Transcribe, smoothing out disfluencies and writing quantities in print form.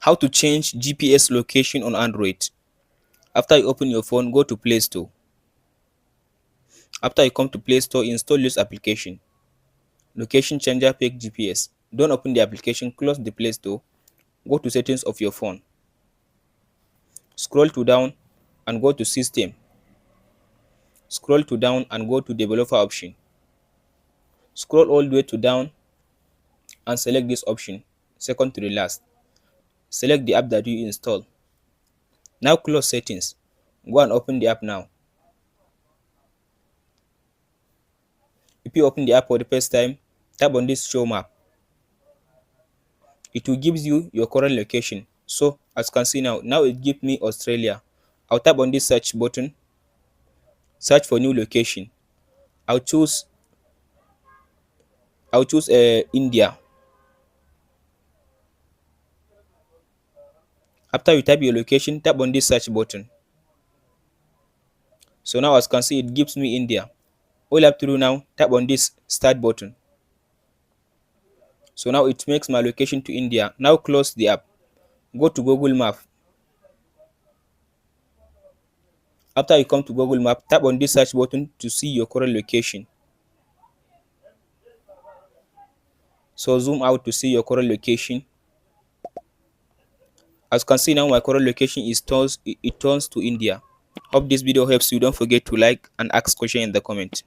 How to change GPS location on Android. After you open your phone, go to Play Store. After you come to Play Store, install this application. Location Changer Fake GPS. Don't open the application, close the Play Store. Go to settings of your phone. Scroll to down and go to System. Scroll to down and go to Developer option. Scroll all the way to down and select this option, second to the last. Select the app that you install. Now close settings. Go and open the app now. If you open the app for the first time, tap on this show map. It will give you your current location. So as you can see now it gives me Australia. I'll tap on this search button, search for new location. I'll choose India. After you type your location, tap on this search button. So now as you can see, it gives me India. All I have to do now, tap on this start button. So now it makes my location to India. Now close the app. Go to Google Map. After you come to Google Map, tap on this search button to see your current location. So zoom out to see your current location. As you can see now, my current location is turns to India. Hope this video helps you. Don't forget to like and ask question in the comment.